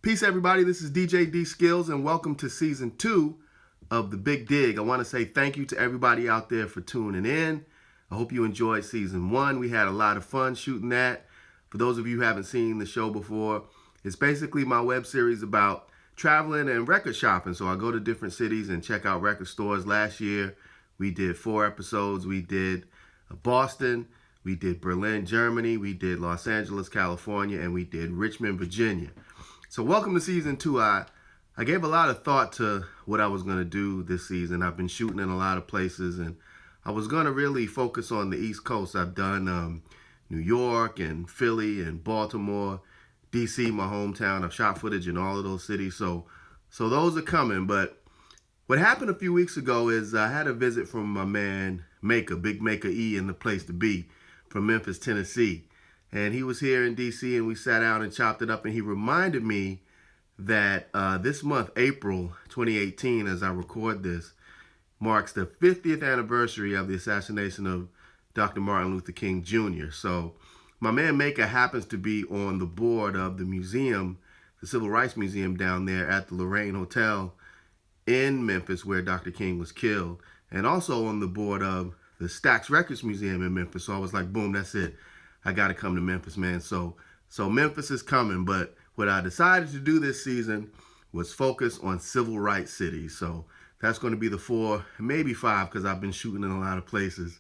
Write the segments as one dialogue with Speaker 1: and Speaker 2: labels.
Speaker 1: Peace, everybody. This is DJ D-Skillz, and welcome to Season 2 of The Big Dig. I want to say thank you to everybody out there for tuning in. I hope you enjoyed Season 1. We had a lot of fun shooting that. For those of you who haven't seen the show before, it's basically my web series about traveling and record shopping. So I go to different cities and check out record stores. Last year, we did 4 episodes. We did Boston, we did Berlin, Germany, we did Los Angeles, California, and we did Richmond, Virginia. So welcome to Season 2. I gave a lot of thought to what I was going to do this season. I've been shooting in a lot of places, and I was going to really focus on the East Coast. I've done New York and Philly and Baltimore, D.C., my hometown. I've shot footage in all of those cities, so those are coming. But what happened a few weeks ago is I had a visit from my man Maker, Big Maker E in the place to be, from Memphis, Tennessee. And he was here in D.C. and we sat down and chopped it up, and he reminded me that this month, April 2018, as I record this, marks the 50th anniversary of the assassination of Dr. Martin Luther King Jr. So my man Maker happens to be on the board of the museum, the Civil Rights Museum down there at the Lorraine Hotel in Memphis where Dr. King was killed, and also on the board of the Stax Records Museum in Memphis. So I was like, boom, that's it. I got to come to Memphis, man. So Memphis is coming. But what I decided to do this season was focus on civil rights cities. So that's going to be the 4, maybe 5, because I've been shooting in a lot of places,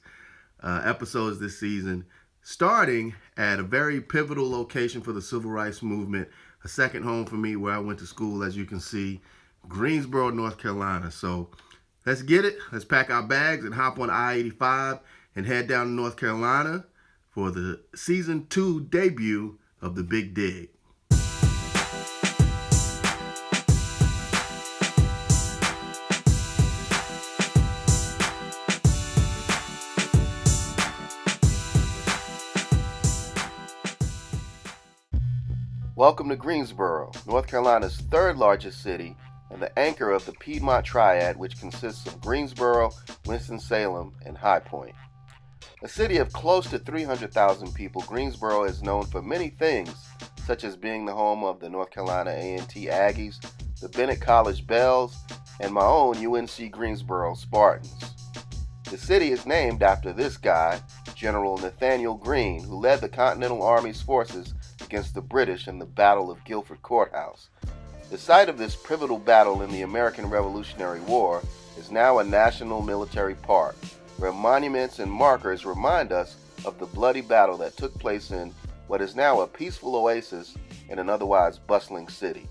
Speaker 1: episodes this season, starting at a very pivotal location for the civil rights movement, a second home for me where I went to school, as you can see, Greensboro, North Carolina. So let's get it. Let's pack our bags and hop on I-85 and head down to North Carolina for the Season 2 debut of The Big Dig. Welcome to Greensboro, North Carolina's 3rd largest city and the anchor of the Piedmont Triad, which consists of Greensboro, Winston-Salem, and High Point. A city of close to 300,000 people, Greensboro is known for many things, such as being the home of the North Carolina A&T Aggies, the Bennett College Bells, and my own UNC Greensboro Spartans. The city is named after this guy, General Nathaniel Greene, who led the Continental Army's forces against the British in the Battle of Guilford Courthouse. The site of this pivotal battle in the American Revolutionary War is now a national military park, where monuments and markers remind us of the bloody battle that took place in what is now a peaceful oasis in an otherwise bustling city.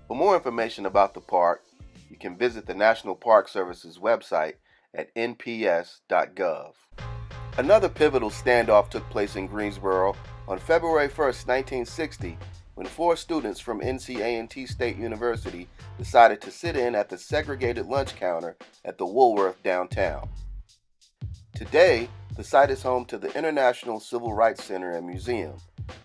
Speaker 1: For more information about the park, you can visit the National Park Service's website at nps.gov. Another pivotal standoff took place in Greensboro on February 1st, 1960, when 4 students from NC State University decided to sit in at the segregated lunch counter at the Woolworths downtown. Today, the site is home to the International Civil Rights Center and Museum.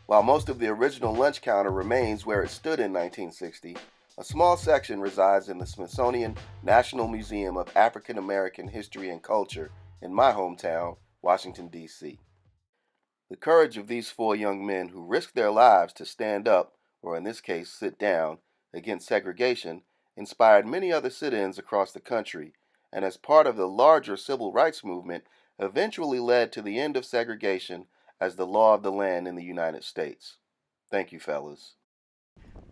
Speaker 1: While most of the original lunch counter remains where it stood in 1960, a small section resides in the Smithsonian National Museum of African American History and Culture in my hometown, Washington, D.C. The courage of these 4 young men who risked their lives to stand up, or in this case sit down, against segregation inspired many other sit-ins across the country, and as part of the larger civil rights movement, eventually led to the end of segregation as the law of the land in the United States. Thank you, fellas.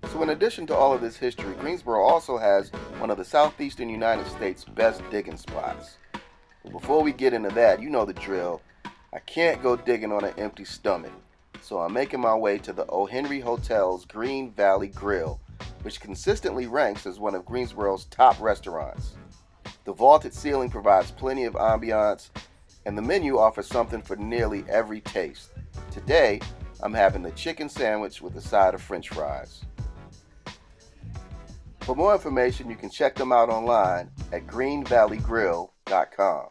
Speaker 1: So in addition to all of this history, Greensboro also has one of the southeastern United States' best digging spots. But before we get into that, you know the drill. I can't go digging on an empty stomach, so I'm making my way to the O. Henry Hotel's Green Valley Grill, which consistently ranks as one of Greensboro's top restaurants. The vaulted ceiling provides plenty of ambiance, and the menu offers something for nearly every taste. Today, I'm having the chicken sandwich with a side of French fries. For more information, you can check them out online at greenvalleygrill.com.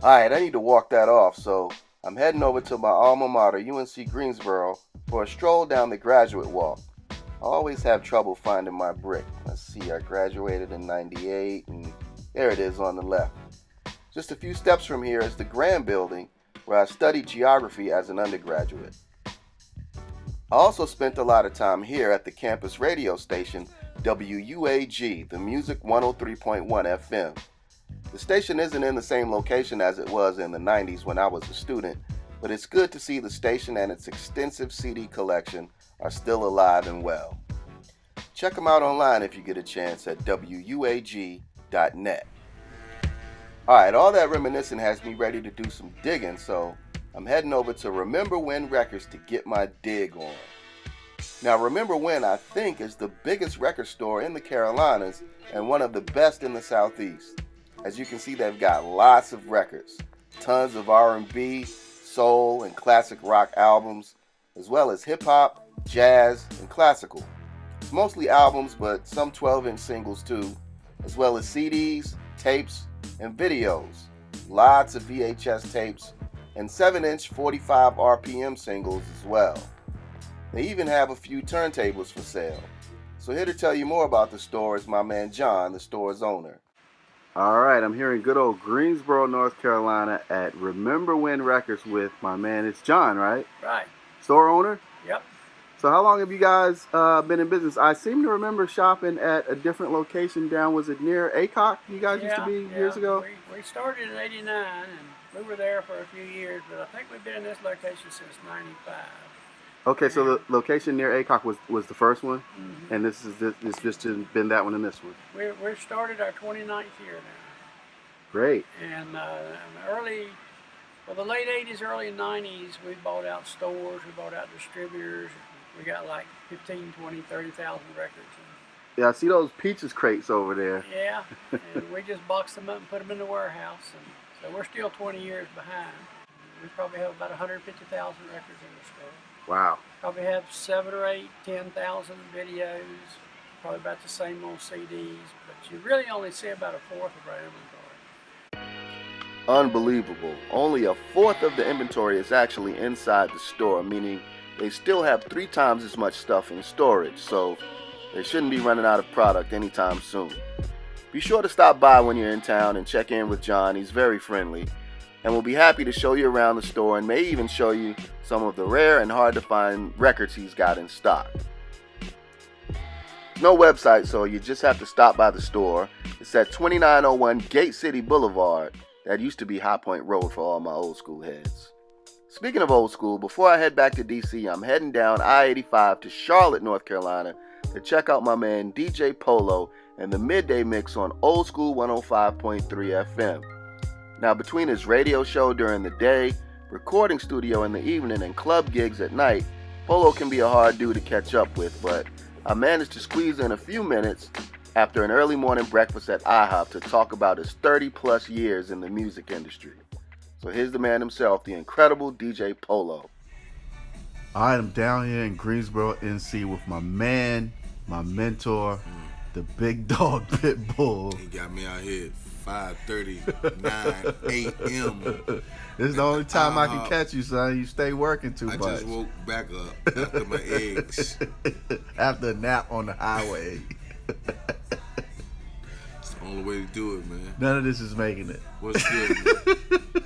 Speaker 1: Alright, I need to walk that off, so I'm heading over to my alma mater, UNC Greensboro, for a stroll down the graduate walk. I always have trouble finding my brick. Let's see, I graduated in 98, and there it is on the left. Just a few steps from here is the Graham Building, where I studied geography as an undergraduate. I also spent a lot of time here at the campus radio station WUAG, the Music 103.1 FM. The station isn't in the same location as it was in the 90s when I was a student, but it's good to see the station and its extensive CD collection are still alive and well. Check them out online if you get a chance at wuag.net. Alright, all that reminiscing has me ready to do some digging, so I'm heading over to Remember When Records to get my dig on. Now, Remember When, I think, is the biggest record store in the Carolinas and one of the best in the Southeast. As you can see, they've got lots of records, tons of R&B, soul, and classic rock albums, as well as hip-hop, jazz, and classical. It's mostly albums, but some 12-inch singles too, as well as CDs, tapes, and videos. Lots of VHS tapes, and 7-inch 45 RPM singles as well. They even have a few turntables for sale. So here to tell you more about the store is my man John, the store's owner. Alright, I'm here in good old Greensboro, North Carolina at Remember When Records with my man, it's John, right?
Speaker 2: Right.
Speaker 1: Store owner?
Speaker 2: Yep.
Speaker 1: So how long have you guys been in business? I seem to remember shopping at a different location down, was it near ACOC you guys used to be years ago?
Speaker 2: We started in '89 and we were there for a few years, but I think we've been in this location since '95.
Speaker 1: Okay, so the location near ACOC was the first one,
Speaker 2: Mm-hmm.
Speaker 1: and it's just been that one and this one.
Speaker 2: We've started our 29th year now.
Speaker 1: Great.
Speaker 2: And the late 80s, early 90s, we bought out stores, we bought out distributors. We got like 15, 20, 30,000 records.
Speaker 1: Yeah, I see those peaches crates over there.
Speaker 2: Yeah, and we just boxed them up and put them in the warehouse. And so we're still 20 years behind. We probably have about 150,000 records in the store.
Speaker 1: Wow.
Speaker 2: Probably have 7 or 8, 10,000 videos, probably about the same on CDs, but you really only see about a fourth of our inventory.
Speaker 1: Unbelievable. Only a fourth of the inventory is actually inside the store, meaning they still have 3 times as much stuff in storage, so they shouldn't be running out of product anytime soon. Be sure to stop by when you're in town and check in with John. He's very friendly, and we'll be happy to show you around the store and may even show you some of the rare and hard to find records he's got in stock. No website, so you just have to stop by the store. It's at 2901 Gate City Boulevard. That used to be High Point Road for all my old school heads. Speaking of old school, before I head back to DC, I'm heading down I-85 to Charlotte, North Carolina to check out my man DJ Polo and the midday mix on Old School 105.3 FM. Now, between his radio show during the day, recording studio in the evening, and club gigs at night, Polo can be a hard dude to catch up with, but I managed to squeeze in a few minutes after an early morning breakfast at IHOP to talk about his 30-plus years in the music industry. So here's the man himself, the incredible DJ Polo.
Speaker 3: I am down here in Greensboro, NC with my man, my mentor, the big dog Pitbull.
Speaker 4: He got me out here at 5:39 a.m.
Speaker 3: This is the only time I can catch you, son. You stay working too much.
Speaker 4: I just woke back up after my eggs.
Speaker 3: After a nap on the highway.
Speaker 4: It's the only way to do it, man.
Speaker 3: None of this is making it.
Speaker 4: What's good, man?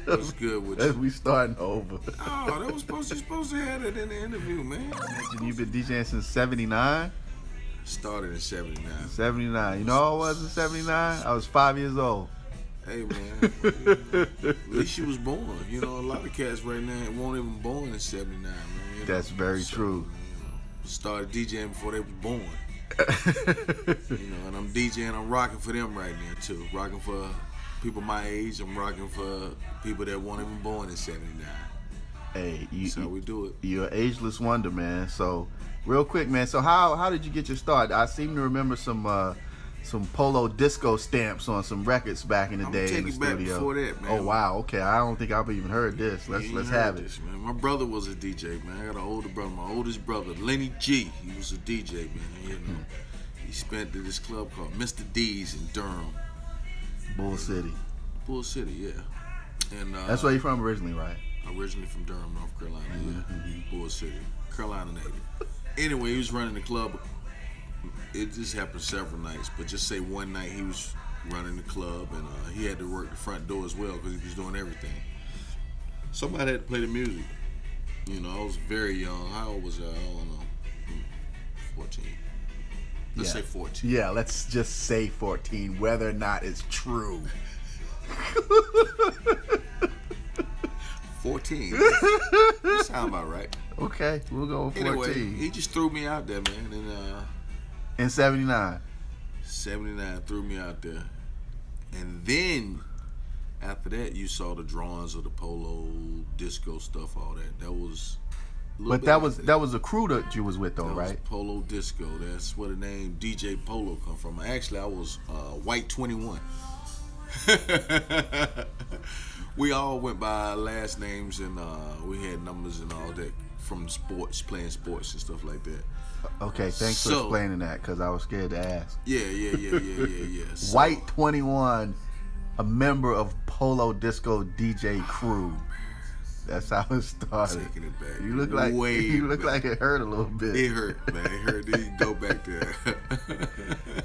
Speaker 4: What's good with you?
Speaker 3: We starting over.
Speaker 4: Oh, that was supposed to have that in the interview, man.
Speaker 3: You've been DJing since 79?
Speaker 4: Started in 79.
Speaker 3: 79. You know how I was in 79? I was 5 years old.
Speaker 4: Hey, man. At least you was born. You know, a lot of cats right now weren't even born in 79, man. You know?
Speaker 3: That's very true.
Speaker 4: You know, started DJing before they were born. You know, and I'm DJing, I'm rocking for them right now, too. Rocking for people my age. I'm rocking for people that weren't even born in 79.
Speaker 3: Hey,
Speaker 4: That's how we do it.
Speaker 3: You're an ageless wonder, man. So, real quick, man. So, how did you get your start? I seem to remember some Polo disco stamps on some records back in the day in the studio.
Speaker 4: Back before that, man.
Speaker 3: Oh wow, okay. I don't think I've even heard this. Let's have it.
Speaker 4: This, man. My brother was a DJ, man. I got an older brother. My oldest brother, Lenny G. He was a DJ, man. You know, he spent at this club called Mr. D's in Durham,
Speaker 3: Bull City.
Speaker 4: Bull City, yeah. And
Speaker 3: that's where you're from originally, right?
Speaker 4: Originally from Durham, North Carolina. Yeah. Bull City, Carolina native. Anyway, he was running the club. It just happened several nights, but just say one night he was running the club and he had to work the front door as well because he was doing everything. Somebody had to play the music. You know, I was very young. How old was I? I don't know. 14. Let's say 14.
Speaker 3: Yeah, let's just say 14, whether or not it's true.
Speaker 4: 14. That sound about right.
Speaker 3: Okay, we'll go with 14.
Speaker 4: Anyway, he just threw me out there, man. And
Speaker 3: in 79.
Speaker 4: 79 threw me out there. And then after that, you saw the drawings of the polo, disco stuff, all that. That was.
Speaker 3: But that was a crew that you was with, though,
Speaker 4: that
Speaker 3: right?
Speaker 4: Was Polo Disco. That's where the name DJ Polo come from. Actually, I was White 21. We all went by our last names, and we had numbers and all that from sports, playing sports and stuff like that.
Speaker 3: Okay, thanks for explaining that, because I was scared to ask.
Speaker 4: Yeah. So,
Speaker 3: White 21, a member of Polo Disco DJ crew. That's how it started.
Speaker 4: Taking it back.
Speaker 3: You look like like it hurt a little bit.
Speaker 4: It hurt, man. It hurt. Then you go back there.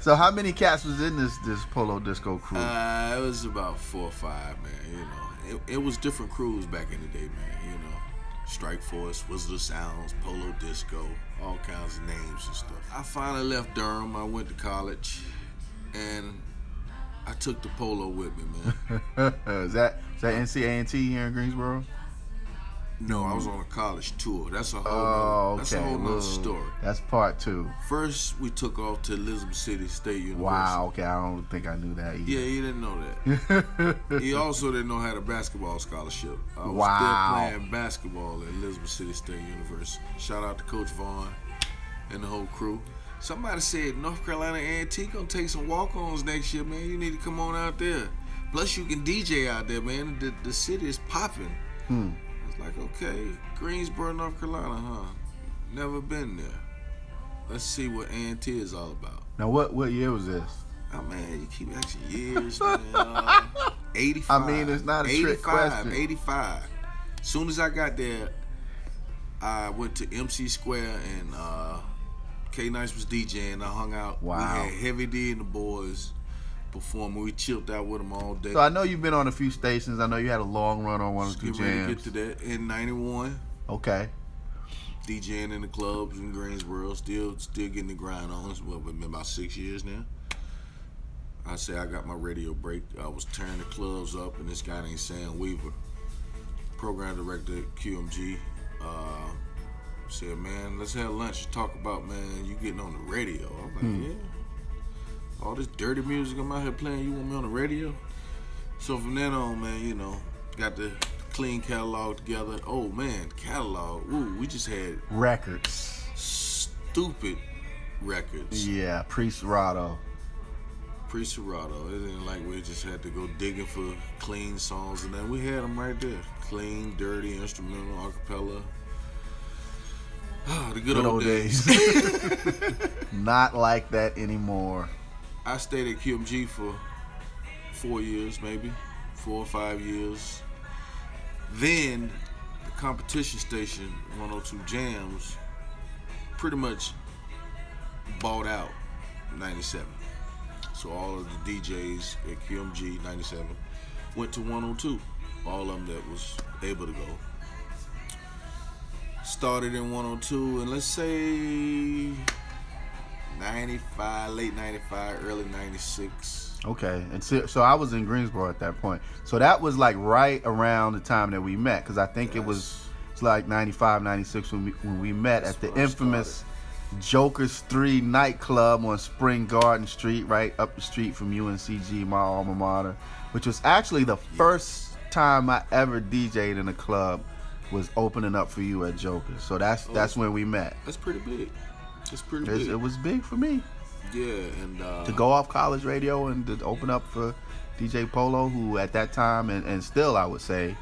Speaker 3: So how many cats was in this Polo Disco crew?
Speaker 4: It was about 4 or 5, man. You know, it was different crews back in the day, man. You know, Strike Force, Wizard of Sounds, Polo Disco, all kinds of names and stuff. I finally left Durham. I went to college, and I took the polo with me, man.
Speaker 3: Is that NCA&T here in Greensboro?
Speaker 4: No, I was on a college tour. That's a whole nother story.
Speaker 3: That's part 2.
Speaker 4: First, we took off to Elizabeth City State University.
Speaker 3: Wow, okay, I don't think I knew that either.
Speaker 4: Yeah, he didn't know that. He also didn't know how to basketball scholarship. I was still playing basketball at Elizabeth City State University. Shout out to Coach Vaughn and the whole crew. Somebody said North Carolina A&T gonna take some walk-ons next year, man. You need to come on out there. Plus, you can DJ out there, man. The city is popping. Like, okay, Greensboro, North Carolina, huh? Never been there. Let's see what A&T is all about.
Speaker 3: Now, what year was this?
Speaker 4: Oh, man, you keep asking years, man. 85.
Speaker 3: I mean, it's not a trick question.
Speaker 4: 85. As soon as I got there, I went to MC Square, and K-Nice was DJing. I hung out.
Speaker 3: Wow.
Speaker 4: We had Heavy D and the boys performing. We chilled out with them all day.
Speaker 3: So I know you've been on a few stations. I know you had a long run on one or two jams.
Speaker 4: Ready to get to that in 91.
Speaker 3: Okay.
Speaker 4: DJing in the clubs in Greensboro, still getting the grind on. It's been about 6 years now. I say I got my radio break. I was tearing the clubs up, and this guy named Sam Weaver, program director at QMG, said, "Man, let's have lunch and talk about, man, you getting on the radio." I'm like, "Yeah. All this dirty music I'm out here playing, you want me on the radio?" So from then on, man, you know, got the clean catalog together. Oh, man, catalog. Ooh, we just had
Speaker 3: records.
Speaker 4: Stupid records.
Speaker 3: Yeah, Pre-Serato.
Speaker 4: Pre-Serato. It ain't like we just had to go digging for clean songs, and then we had them right there. Clean, dirty, instrumental, acapella. The good old days.
Speaker 3: Not like that anymore.
Speaker 4: I stayed at QMG for 4 years, maybe 4 or 5 years. Then the competition station, 102 Jams, pretty much bought out 97. So all of the DJs at QMG 97 went to 102. All of them that was able to go. Started in 102, and let's say 95, late 95, early 96.
Speaker 3: Okay, and so I was in Greensboro at that point. So that was like right around the time that we met, because I think it was like 95, 96 when we met at the infamous Joker's 3 nightclub on Spring Garden Street, right up the street from UNCG, my alma mater, which was actually the first time I ever DJ'd in a club was opening up for you at Joker's. So that's when we met.
Speaker 4: That's pretty big. It's pretty big.
Speaker 3: It was big for me.
Speaker 4: Yeah, and
Speaker 3: to go off college radio and to open up for DJ Polo, who at that time and still I would say,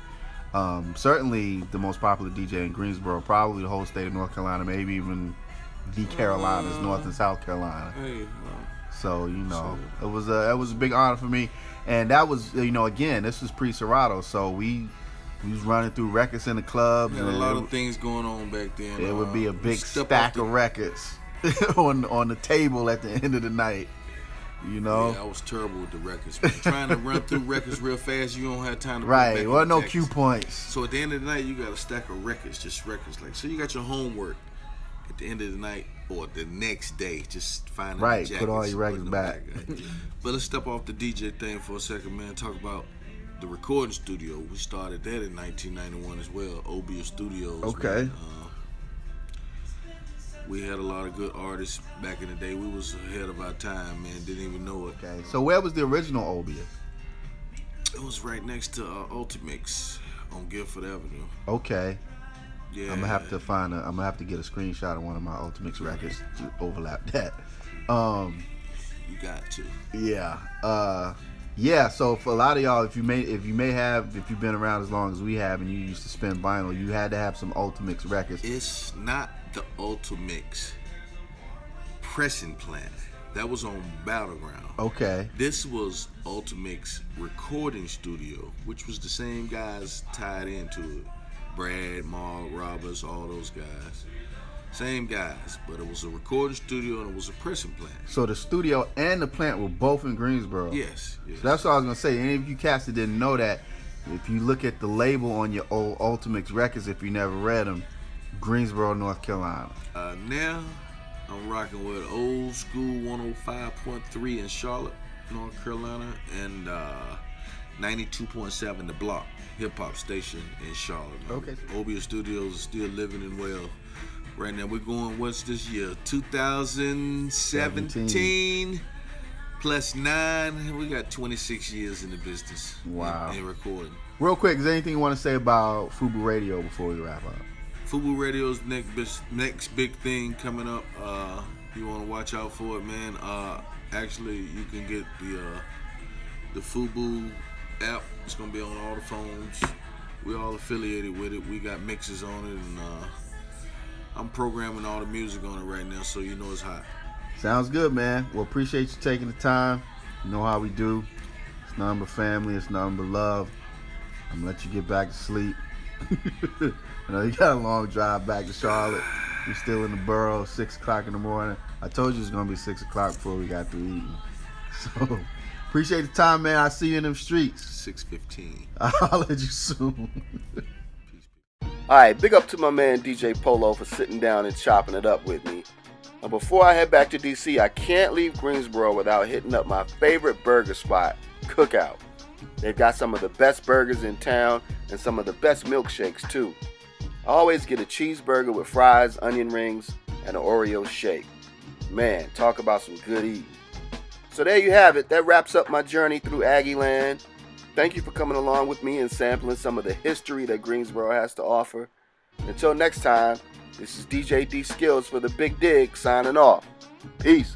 Speaker 3: certainly the most popular DJ in Greensboro, probably the whole state of North Carolina, maybe even the Carolinas, North and South Carolina.
Speaker 4: Hey,
Speaker 3: so you know, it was a big honor for me, and that was, you know, again, this was pre-Serato, so we was running through records in the clubs.
Speaker 4: Had a lot of things going on back then.
Speaker 3: It would be a big stack of records on the table at the end of the night. you know.
Speaker 4: Yeah, I was terrible with the records, man. Trying to run through records real fast, you don't have time to put
Speaker 3: Right,
Speaker 4: back
Speaker 3: well,
Speaker 4: in the
Speaker 3: no
Speaker 4: text.
Speaker 3: cue points.
Speaker 4: So at the end of the night, you got a stack of records, just records. Like, so you got your homework at the end of the night or the next day, just finding
Speaker 3: Right,
Speaker 4: the
Speaker 3: put all
Speaker 4: jackets,
Speaker 3: your records
Speaker 4: putting them
Speaker 3: back.
Speaker 4: right? But let's step off the DJ thing for a second, man. Talk about the recording studio. We started that in 1991 as well, Obia Studios.
Speaker 3: Okay.
Speaker 4: Man. We had a lot of good artists back in the day. We was ahead of our time, man. Didn't even know it.
Speaker 3: Okay, so where was the original Obia?
Speaker 4: It was right next to Ultimix on Guilford Avenue.
Speaker 3: Okay.
Speaker 4: Yeah.
Speaker 3: I'm gonna have to get a screenshot of one of my Ultimix records to overlap that.
Speaker 4: You got to.
Speaker 3: Yeah. Yeah, so for a lot of y'all, if you've been around as long as we have and you used to spin vinyl, you had to have some Ultimix records.
Speaker 4: It's not the Ultimix pressing plant. That was on Battleground.
Speaker 3: Okay.
Speaker 4: This was Ultimix recording studio, which was the same guys tied into it. Brad, Mark, Roberts, all those guys. Same guys, but it was a recording studio and it was a pressing plant.
Speaker 3: So the studio and the plant were both in Greensboro.
Speaker 4: Yes.
Speaker 3: So that's what I was gonna say. Any of you cats that didn't know that, if you look at the label on your old Ultimix records, if you never read them, Greensboro, North Carolina.
Speaker 4: Now I'm rocking with old school 105.3 in Charlotte, North Carolina, and 92.7 The Block, hip hop station in Charlotte.
Speaker 3: Okay.
Speaker 4: Obia Studios is still living and well. Right now we're going, what's this year? 2017 plus 9. We got 26 years in the business.
Speaker 3: Wow.
Speaker 4: In recording.
Speaker 3: Real quick, is there anything you want to say about Fubu Radio before we wrap up?
Speaker 4: Fubu Radio's next big thing coming up. You want to watch out for it, man. Actually, you can get the Fubu app. It's gonna be on all the phones. We're all affiliated with it. We got mixes on it, and I'm programming all the music on it right now, so you know it's hot.
Speaker 3: Sounds good, man. Well, appreciate you taking the time. You know how we do. It's nothing but family. It's nothing but love. I'm gonna let you get back to sleep. I know you got a long drive back to Charlotte. You're still in the borough, 6 o'clock in the morning. I told you it was gonna be 6 o'clock before we got through eating. So appreciate the time, man. I'll see you in them streets.
Speaker 4: 6:15.
Speaker 3: I'll holler at you soon.
Speaker 1: All right, big up to my man DJ Polo for sitting down and chopping it up with me. And before I head back to DC, I can't leave Greensboro without hitting up my favorite burger spot, Cookout. They've got some of the best burgers in town and some of the best milkshakes too. I always get a cheeseburger with fries, onion rings, and an Oreo shake. Man, talk about some good eating. So there you have it. That wraps up my journey through Aggie Land. Thank you for coming along with me and sampling some of the history that Greensboro has to offer. Until next time, this is DJ D-Skillz for The Big Dig signing off. Peace.